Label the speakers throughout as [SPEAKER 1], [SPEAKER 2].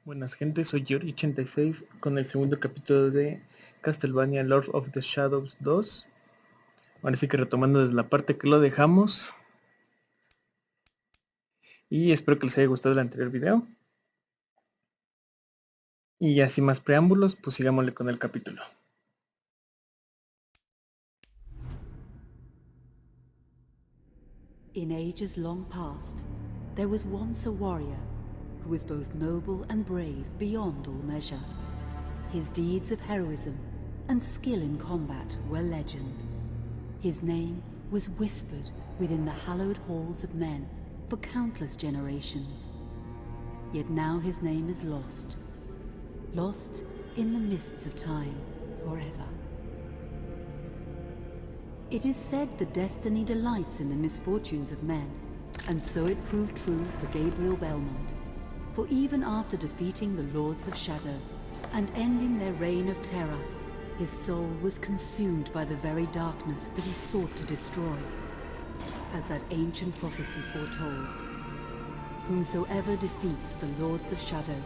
[SPEAKER 1] Buenas gente, soy Yori86 con el segundo capítulo de Castlevania Lords of the Shadows 2. Ahora sí que retomando desde la parte que lo dejamos. Y espero que les haya gustado el anterior video. Y ya sin más preámbulos, pues sigámosle con el capítulo.
[SPEAKER 2] In ages long past, there was once a warrior who was both noble and brave beyond all measure. His deeds of heroism and skill in combat were legend. His name was whispered within the hallowed halls of men for countless generations. Yet now his name is lost. Lost in the mists of time forever. It is said that destiny delights in the misfortunes of men, and so it proved true for Gabriel Belmont. For even after defeating the Lords of Shadow and ending their reign of terror, his soul was consumed by the very darkness that he sought to destroy. As that ancient prophecy foretold, whomsoever defeats the Lords of Shadow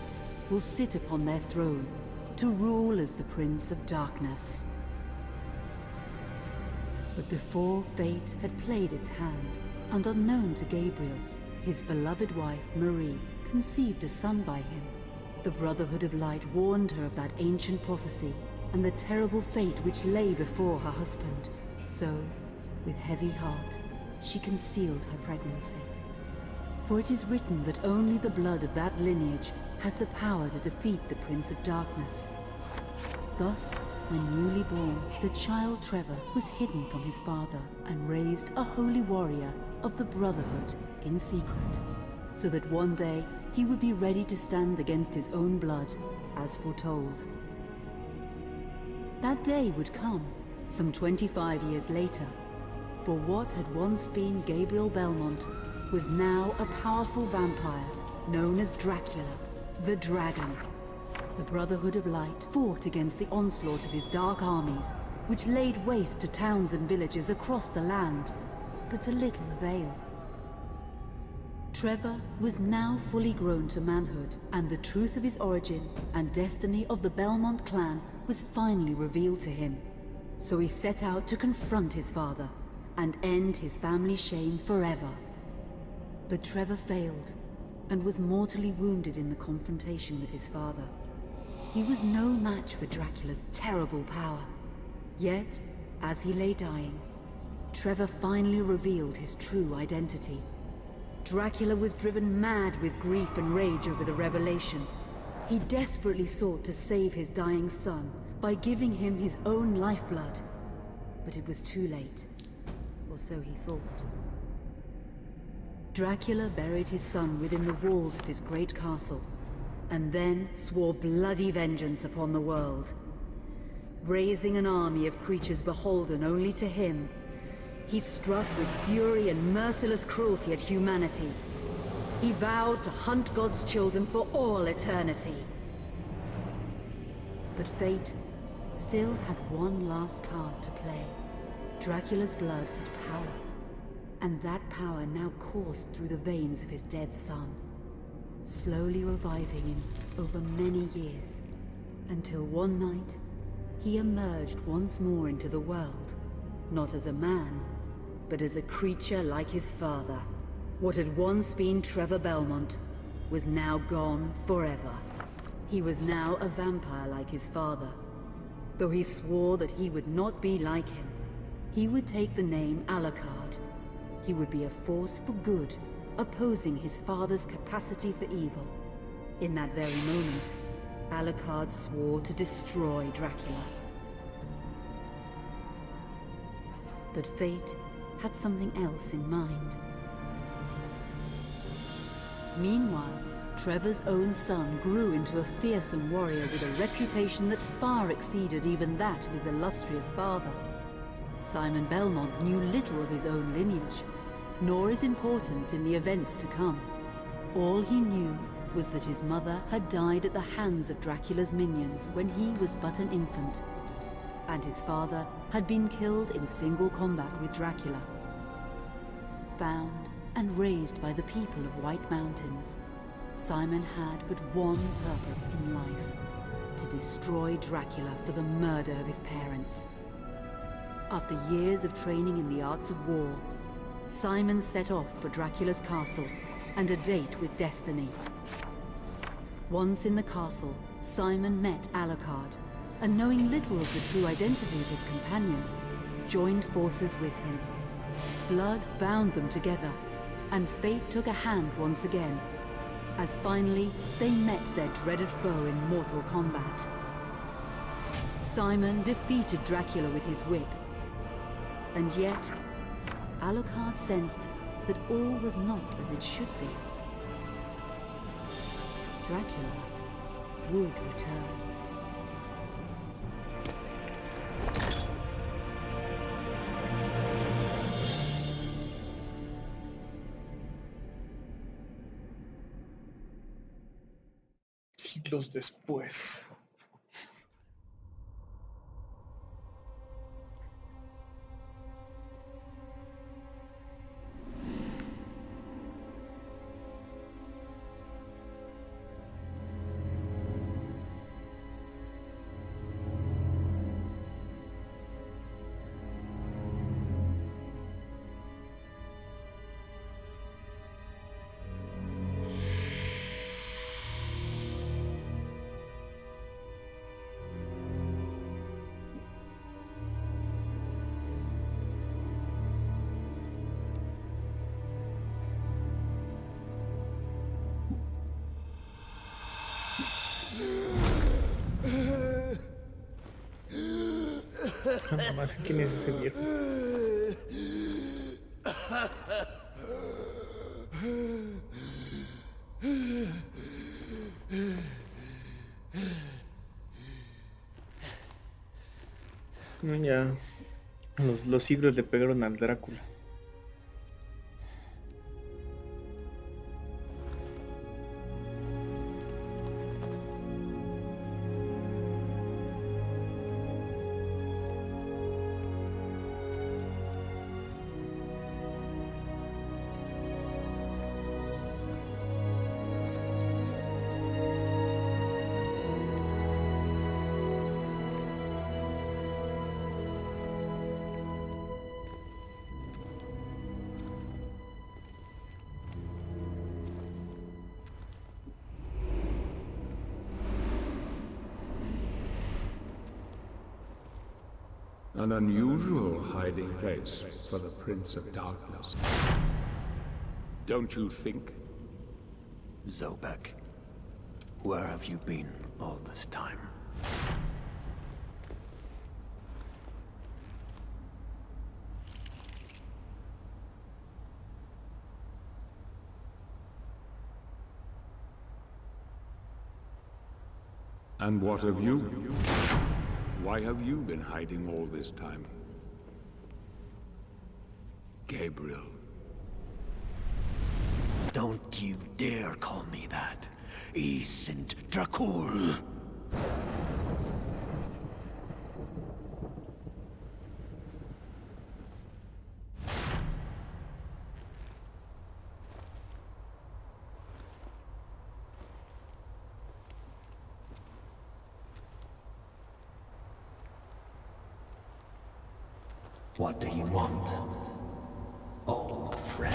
[SPEAKER 2] will sit upon their throne to rule as the Prince of Darkness. But before fate had played its hand, and unknown to Gabriel, his beloved wife Marie conceived a son by him. The Brotherhood of Light warned her of that ancient prophecy and the terrible fate which lay before her husband. So, with heavy heart, she concealed her pregnancy. For it is written that only the blood of that lineage has the power to defeat the Prince of Darkness. Thus, when newly born, the child Trevor was hidden from his father and raised a holy warrior of the Brotherhood in secret, so that one day he would be ready to stand against his own blood, as foretold. That day would come, some 25 years later, for what had once been Gabriel Belmont was now a powerful vampire known as Dracula, the Dragon. The Brotherhood of Light fought against the onslaught of his dark armies, which laid waste to towns and villages across the land, but to little avail. Trevor was now fully grown to manhood, and the truth of his origin and destiny of the Belmont clan was finally revealed to him. So he set out to confront his father and end his family's shame forever. But Trevor failed and was mortally wounded in the confrontation with his father. He was no match for Dracula's terrible power. Yet, as he lay dying, Trevor finally revealed his true identity. Dracula was driven mad with grief and rage over the revelation. He desperately sought to save his dying son by giving him his own lifeblood. But it was too late, or so he thought. Dracula buried his son within the walls of his great castle, and then swore bloody vengeance upon the world. Raising an army of creatures beholden only to him, he struck with fury and merciless cruelty at humanity. He vowed to hunt God's children for all eternity. But fate still had one last card to play. Dracula's blood had power, and that power now coursed through the veins of his dead son, slowly reviving him over many years, until one night he emerged once more into the world, not as a man, but as a creature like his father. What had once been Trevor Belmont was now gone forever. He was now a vampire like his father. Though he swore that he would not be like him, he would take the name Alucard. He would be a force for good, opposing his father's capacity for evil. In that very moment, Alucard swore to destroy Dracula. But fate had something else in mind. Meanwhile, Trevor's own son grew into a fearsome warrior with a reputation that far exceeded even that of his illustrious father. Simon Belmont knew little of his own lineage, nor his importance in the events to come. All he knew was that his mother had died at the hands of Dracula's minions when he was but an infant, and his father had been killed in single combat with Dracula. Found and raised by the people of White Mountains, Simon had but one purpose in life: to destroy Dracula for the murder of his parents. After years of training in the arts of war, Simon set off for Dracula's castle and a date with destiny. Once in the castle, Simon met Alucard, and knowing little of the true identity of his companion, joined forces with him. Blood bound them together, and fate took a hand once again, as finally they met their dreaded foe in mortal combat. Simon defeated Dracula with his whip, and yet Alucard sensed that all was not as it should be. Dracula would return.
[SPEAKER 1] Siglos después. ¿Quién es ese viejo? Ya, los siglos le pegaron al Drácula.
[SPEAKER 3] An unusual hiding place for the Prince of Darkness. Don't you think?
[SPEAKER 4] Zobek, where have you been all this time?
[SPEAKER 3] And what of you? Why have you been hiding all this time? Gabriel.
[SPEAKER 4] Don't you dare call me that. I sind Dracul. What do you want, old friend?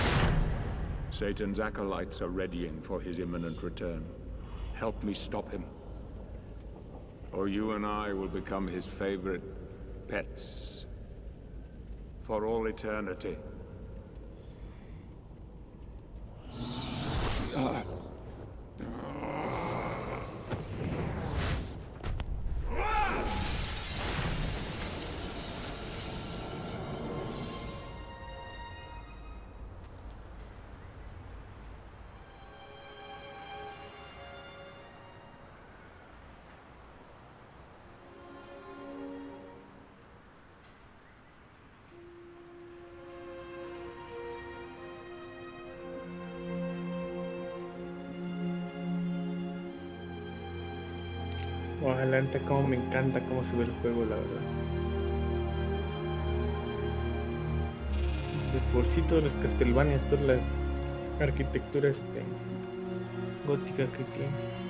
[SPEAKER 3] Satan's acolytes are readying for his imminent return. Help me stop him, or you and I will become his favorite pets for all eternity.
[SPEAKER 1] Adelante, como me encanta cómo se ve el juego, la verdad. De por sí todos los Castlevania, toda la arquitectura Gótica que tiene.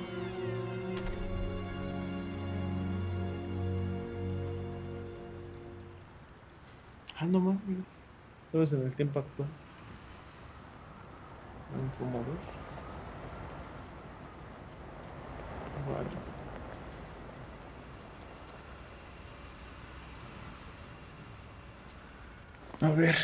[SPEAKER 1] Ah, no más, mira. Todos en el tiempo actual. ¿Cómo ver? Vale. A ver.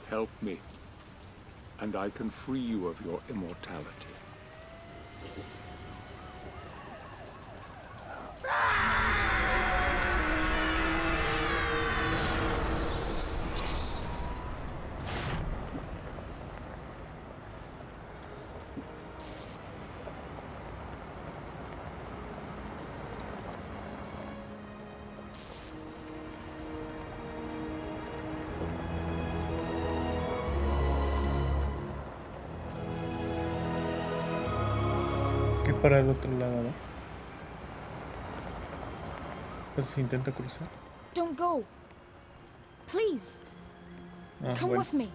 [SPEAKER 3] Help me, and I can free you of your immortality.
[SPEAKER 1] ¿Qué para el otro lado, no? Pues si intenta cruzar.
[SPEAKER 5] Don't go. Please,
[SPEAKER 1] Ah,
[SPEAKER 5] come
[SPEAKER 1] bueno.
[SPEAKER 5] with me.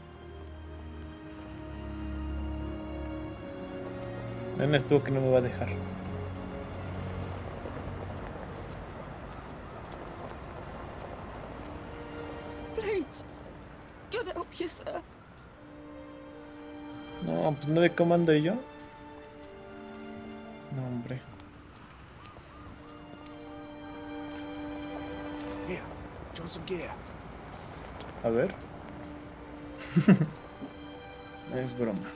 [SPEAKER 1] Nena estuvo que no me va a dejar.
[SPEAKER 5] Please, get help yourself.
[SPEAKER 1] No, pues no ve cómo ando yo. No, hombre.
[SPEAKER 6] Here, John, some gear.
[SPEAKER 1] A ver. Es broma.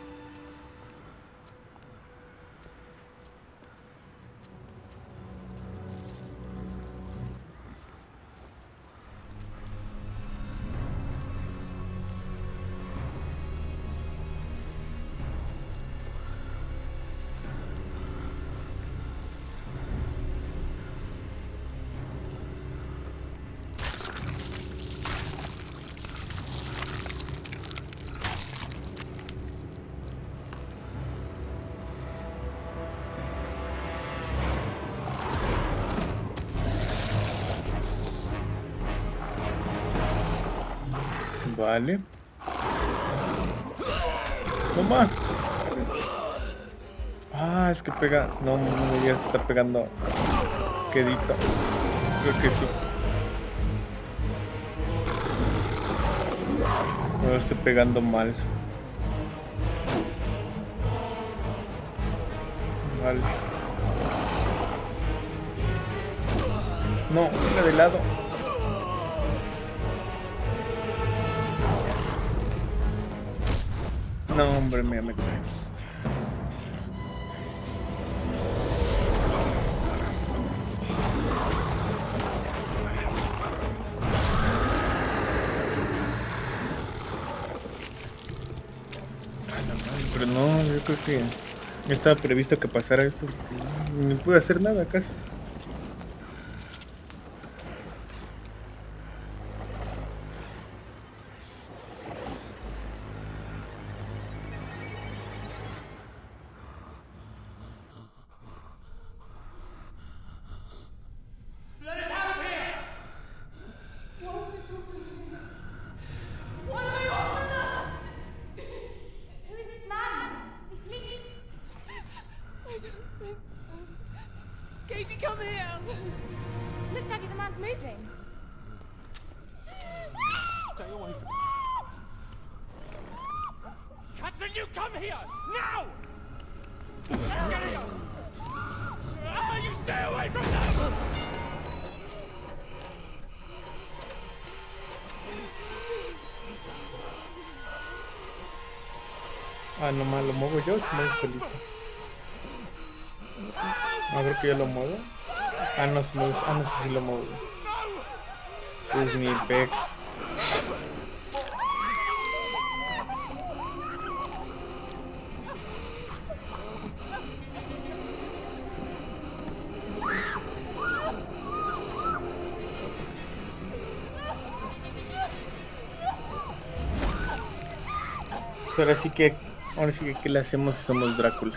[SPEAKER 1] Vale. Toma. Ah, es que pega. No, no me digas que está pegando. Quedito. Creo que sí. No lo estoy pegando mal. Vale. No, mira de lado. No, hombre, mira, me cae. Pero no, yo creo que no estaba previsto que pasara esto. No pude hacer nada casi.
[SPEAKER 7] Who is this man? Is he sleeping?
[SPEAKER 5] I don't think so. Katie, come here.
[SPEAKER 7] Look, Daddy, the man's moving.
[SPEAKER 6] Stay away from me. Catherine, you come here! Now! Let's get here! You stay away from them!
[SPEAKER 1] Ah, nomás lo muevo yo, se mueve solito. A ver que yo lo muevo. Ah, no se mueve. Ah, no sé si lo muevo. Pues mi pex. Pues ahora sí que ¿qué le hacemos si somos Drácula?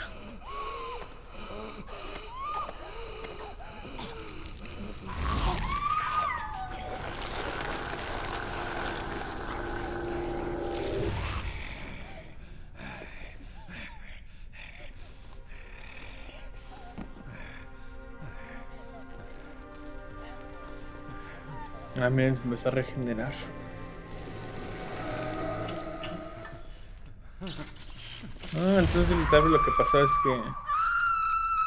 [SPEAKER 1] Ah, mira, empezó a regenerar. Ah, entonces tal vez lo que pasaba es que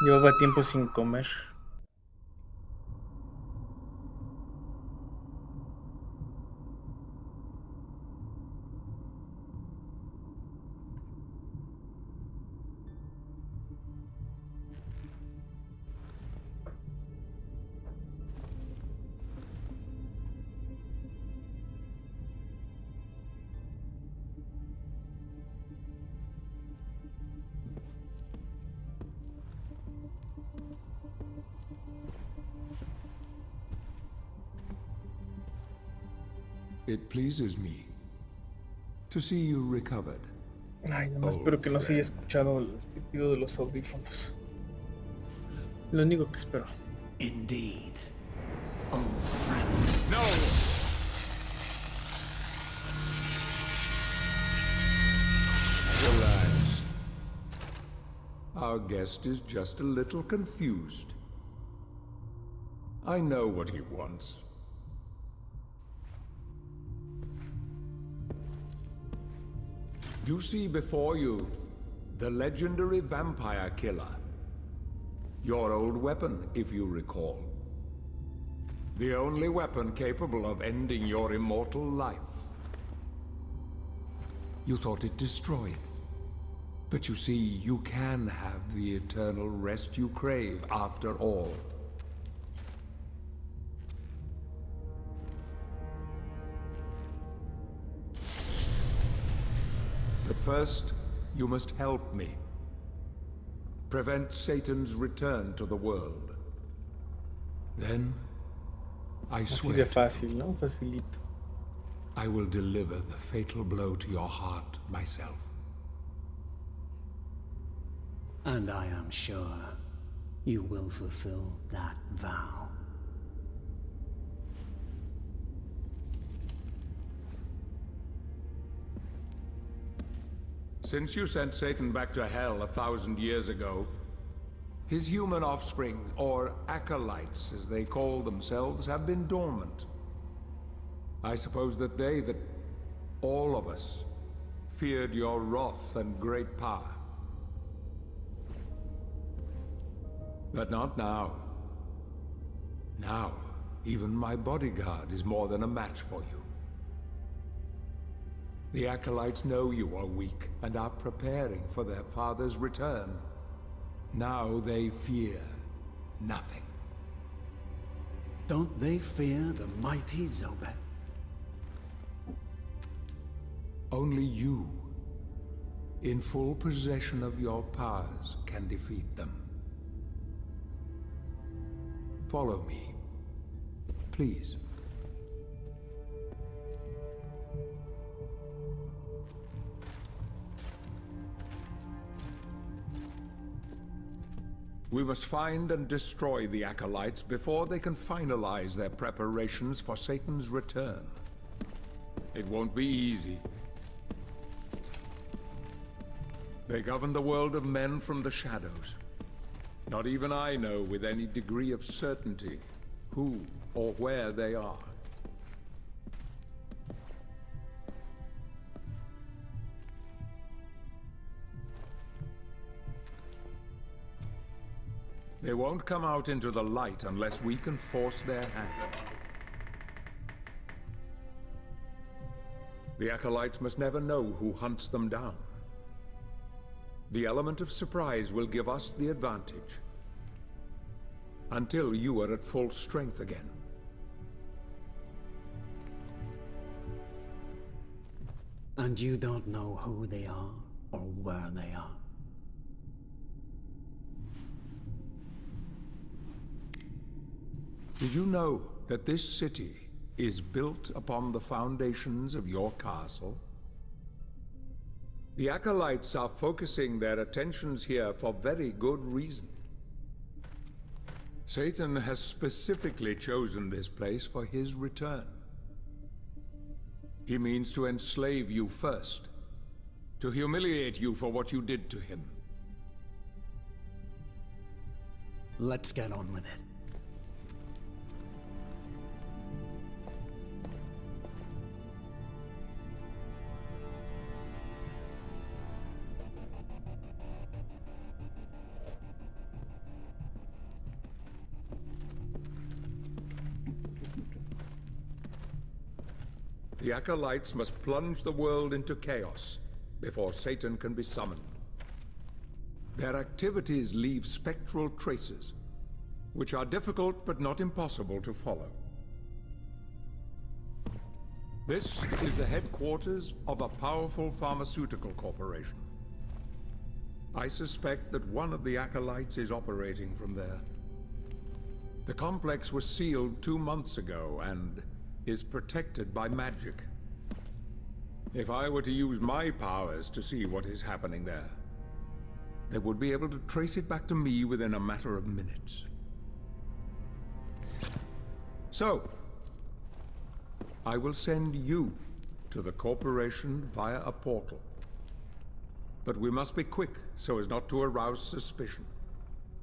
[SPEAKER 1] llevaba tiempo sin comer.
[SPEAKER 3] It pleases me to see you recovered.
[SPEAKER 1] Ay, nomás espero que no se haya escuchado el pitido de los audífonos. Lo único que espero.
[SPEAKER 4] Indeed, old friend.
[SPEAKER 3] No! Relax. Our guest is just a little confused. I know what he wants. You see before you the legendary vampire killer. Your old weapon, if you recall. The only weapon capable of ending your immortal life. You thought it destroyed. But you see, you can have the eternal rest you crave after all. But first, you must help me. Prevent Satan's return to the world. Then, I
[SPEAKER 1] Así
[SPEAKER 3] swear
[SPEAKER 1] de fácil, ¿no? Facilito.
[SPEAKER 3] I will deliver the fatal blow to your heart myself.
[SPEAKER 4] And I am sure you will fulfill that vow.
[SPEAKER 3] Since you sent Satan back to hell 1,000 years ago, his human offspring, or acolytes as they call themselves, have been dormant. I suppose that all of us, feared your wrath and great power. But not now. Now, even my bodyguard is more than a match for you. The acolytes know you are weak and are preparing for their father's return. Now they fear nothing.
[SPEAKER 4] Don't they fear the mighty Zobek?
[SPEAKER 3] Only you, in full possession of your powers, can defeat them. Follow me, please. We must find and destroy the acolytes before they can finalize their preparations for Satan's return. It won't be easy. They govern the world of men from the shadows. Not even I know with any degree of certainty who or where they are. They won't come out into the light unless we can force their hand. The acolytes must never know who hunts them down. The element of surprise will give us the advantage. Until you are at full strength again.
[SPEAKER 4] And you don't know who they are or where they are?
[SPEAKER 3] Did you know that this city is built upon the foundations of your castle? The acolytes are focusing their attentions here for very good reason. Satan has specifically chosen this place for his return. He means to enslave you first, to humiliate you for what you did to him.
[SPEAKER 4] Let's get on with it.
[SPEAKER 3] The acolytes must plunge the world into chaos before Satan can be summoned. Their activities leave spectral traces, which are difficult but not impossible to follow. This is the headquarters of a powerful pharmaceutical corporation. I suspect that one of the acolytes is operating from there. The complex was sealed 2 months ago and is protected by magic. If I were to use my powers to see what is happening there, they would be able to trace it back to me within a matter of minutes. So, I will send you to the corporation via a portal. But we must be quick so as not to arouse suspicion.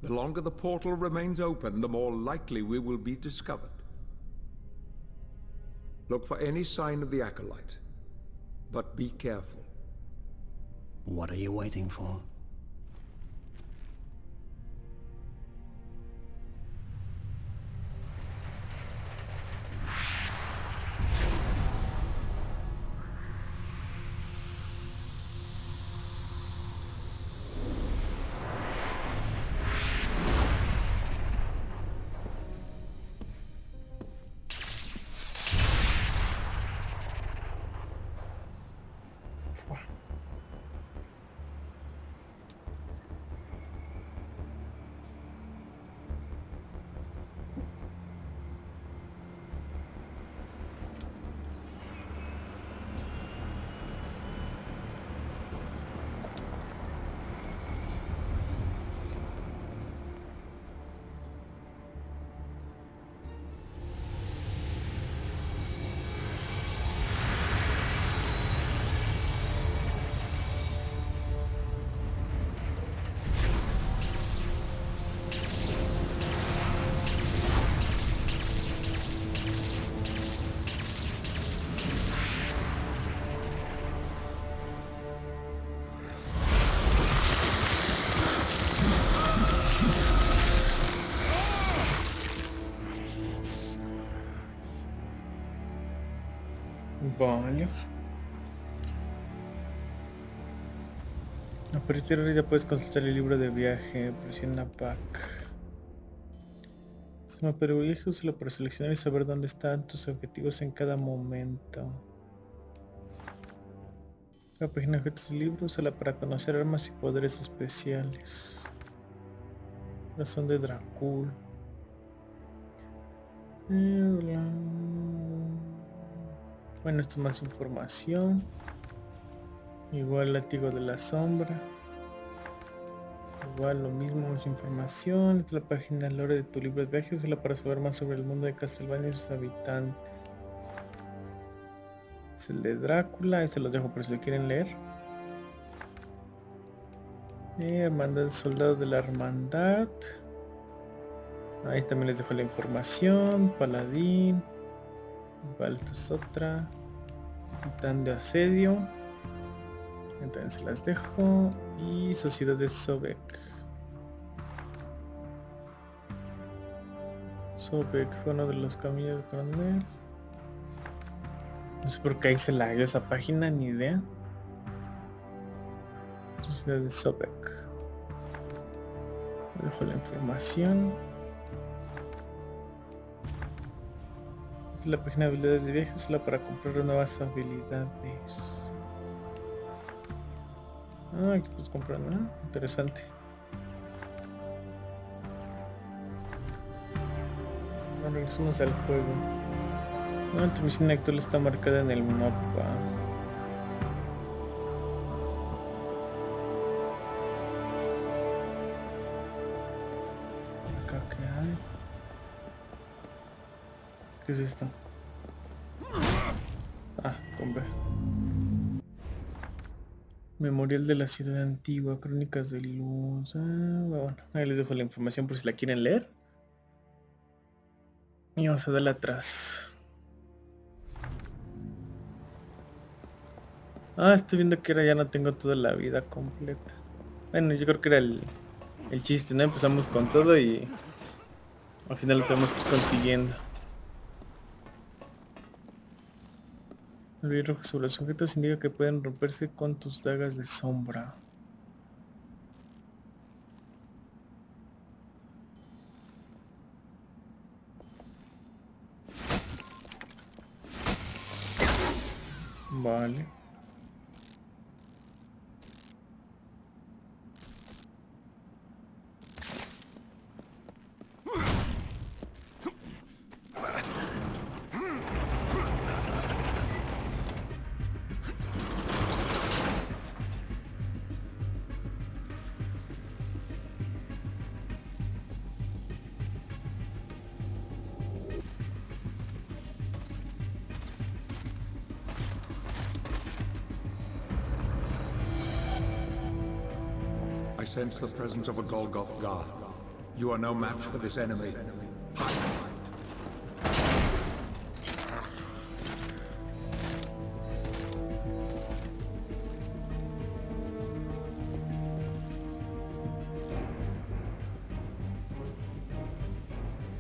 [SPEAKER 3] The longer the portal remains open, the more likely we will be discovered. Look for any sign of the acolyte, but be careful.
[SPEAKER 4] What are you waiting for?
[SPEAKER 1] Vale. A partir de ahora ya puedes consultar el libro de viaje. Presiona back. Se me pero viaje, úsalo para seleccionar y saber dónde están tus objetivos en cada momento. La página de objetos del libro, úsala para conocer armas y poderes especiales. Corazón de Dracul. Bueno, esto es más información. Igual látigo de la sombra. Igual lo mismo, más información. Esta es la página lore de tu libro de viaje. Úsala para saber más sobre el mundo de Castlevania y sus habitantes. Es el de Drácula. Este lo dejo por si lo quieren leer. Hermandad del Soldado de la Hermandad. Ahí también les dejo la información. Paladín. Igual esta es otra. Titán de Asedio. Entonces se las dejo. Y Sociedad de Sobek. Sobek fue uno de los caminos del coronel. No sé por qué ahí se la dio esa página, ni idea. Sociedad de Sobek. Dejo la información. Esta es la página de habilidades de viaje, solo para comprar nuevas habilidades. Aquí puedes comprar, ¿no? Interesante. Ahora regresamos al juego. Tu misión actual está marcada en el mapa. ¿Qué es esto? Ah, con B. Memorial de la ciudad antigua, crónicas de luz. Bueno, ahí les dejo la información por si la quieren leer. Y vamos a darle atrás. Estoy viendo que ahora ya no tengo toda la vida completa. Bueno, yo creo que era el chiste, ¿no? Empezamos con todo y al final lo tenemos que ir consiguiendo. El brillo rojo sobre los objetos indica que pueden romperse con tus dagas de sombra. Vale.
[SPEAKER 3] I sense the presence of a Golgoth guard. You are no match for this enemy.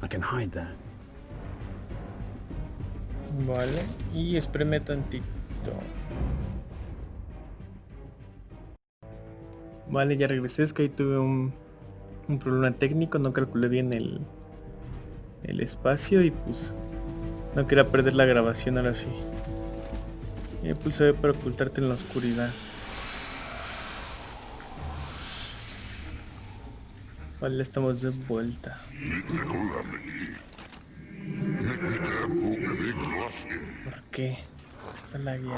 [SPEAKER 4] I can hide there.
[SPEAKER 1] Vale, y espreme tantito. Vale, ya regresé, es que ahí tuve un problema técnico, no calculé bien el espacio y pues no quería perder la grabación ahora sí. Y pulsé para ocultarte en la oscuridad. Vale, estamos de vuelta. ¿Por qué? Está la guía.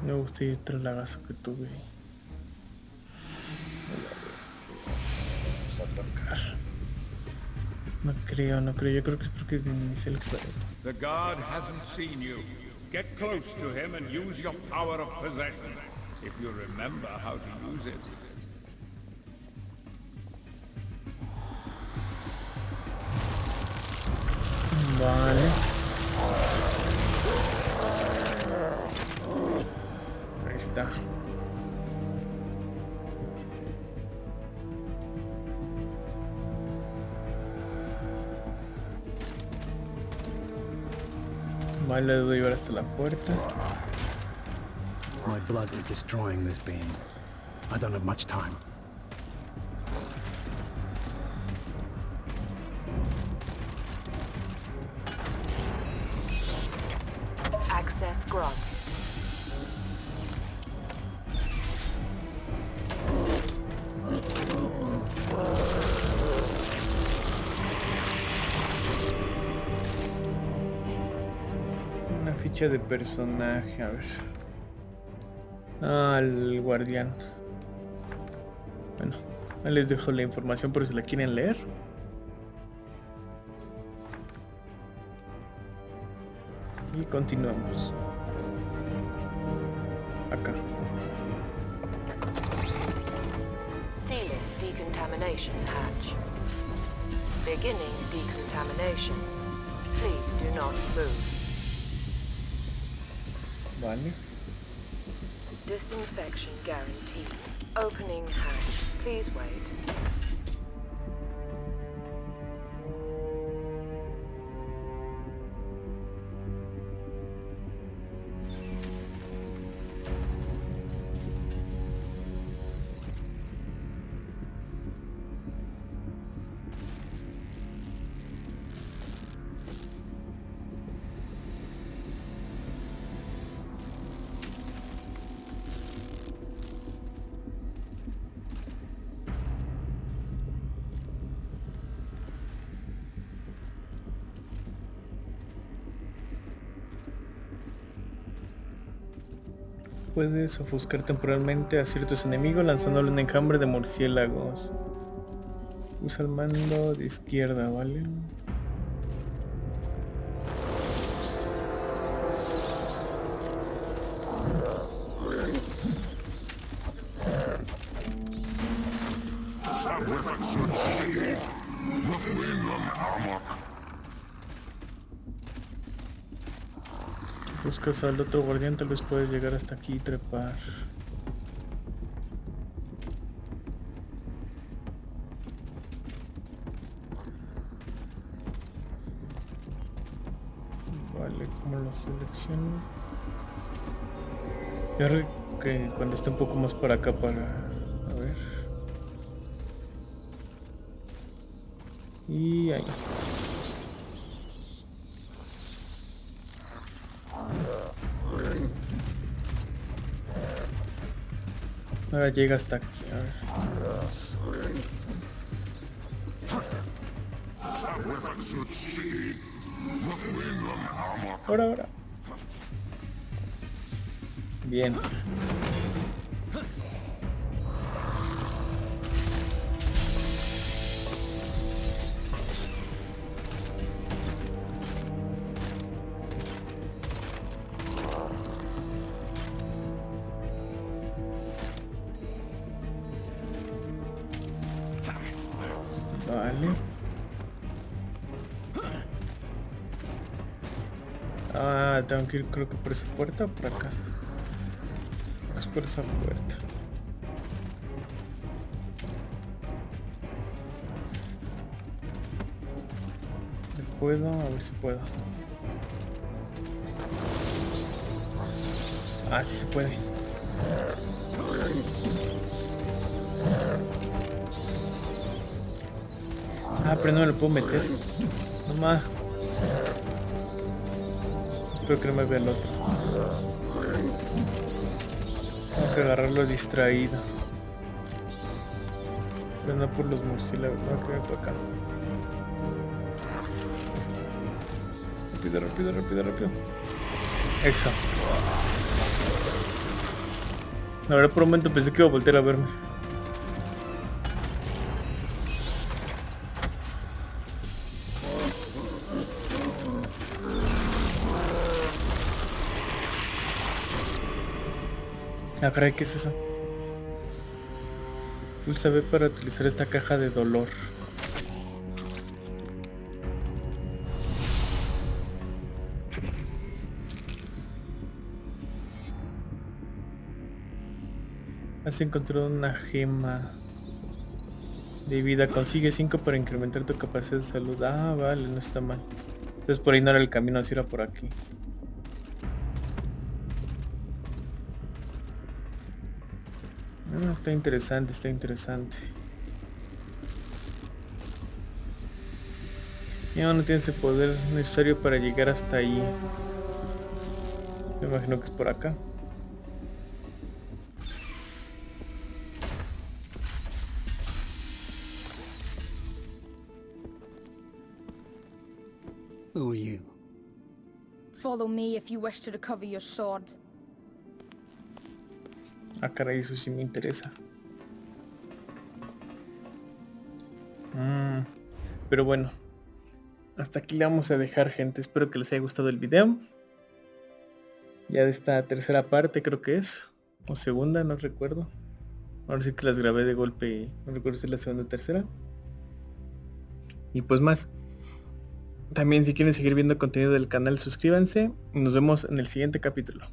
[SPEAKER 1] Me gusta ir tras el lagazo que tuve. Vamos a tocar. No creo, yo creo que es porque es el juego.
[SPEAKER 3] The guard hasn't seen you. Get close to him and use your power of possession, if you remember how to use it.
[SPEAKER 1] Vale. Ahí está. Vale, le debo llevar hasta la puerta.
[SPEAKER 4] My blood is destroying this being. I don't have much time.
[SPEAKER 8] Access granted.
[SPEAKER 1] Una ficha de personaje, a ver. El guardián. Bueno, ahí les dejo la información por si la quieren leer. Y continuamos. Acá.
[SPEAKER 8] Sealing decontamination hatch. Beginning decontamination. Please do not move.
[SPEAKER 1] Vale.
[SPEAKER 8] Disinfection guaranteed. Opening hatch. Please wait.
[SPEAKER 1] Puedes ofuscar temporalmente a ciertos enemigos lanzándole un enjambre de murciélagos. Usa el mando de izquierda, ¿vale? Buscas al otro guardián, tal vez puedes llegar hasta aquí y trepar. Vale, ¿cómo lo selecciono? Yo creo que cuando esté un poco más para acá para... A ver. Y ahí. Ahora llega hasta aquí, a ver. Ahora. Bien. Vale. Ah, tengo que ir creo que por esa puerta o por acá. Es por esa puerta. ¿Puedo? A ver si puedo. Ah, sí se puede. Ah, pero no me lo puedo meter. Nomás. Espero que no me vea el otro. Tengo que agarrarlo distraído. Pero no por los murciélagos. Tengo que ir por acá. Rápido. Eso. La verdad por un momento pensé que iba a voltear a verme. Ah, caray, ¿qué es eso? Pulsa B para utilizar esta caja de dolor. Has encontrado una gema de vida. Consigue 5 para incrementar tu capacidad de salud. Ah, vale, no está mal. Entonces por ahí no era el camino, así era por aquí. Está interesante. Ya no tiene ese poder necesario para llegar hasta ahí. Me imagino que es por acá.
[SPEAKER 4] Who are you?
[SPEAKER 7] Follow me if you wish to recover your sword.
[SPEAKER 1] Ah, caray, eso sí me interesa. Pero bueno, hasta aquí le vamos a dejar, gente. Espero que les haya gustado el video. Ya de esta tercera parte creo que es. O segunda, no recuerdo. Ahora sí que las grabé de golpe y no recuerdo si es la segunda o tercera. Y pues más. También si quieren seguir viendo contenido del canal, suscríbanse. Y nos vemos en el siguiente capítulo.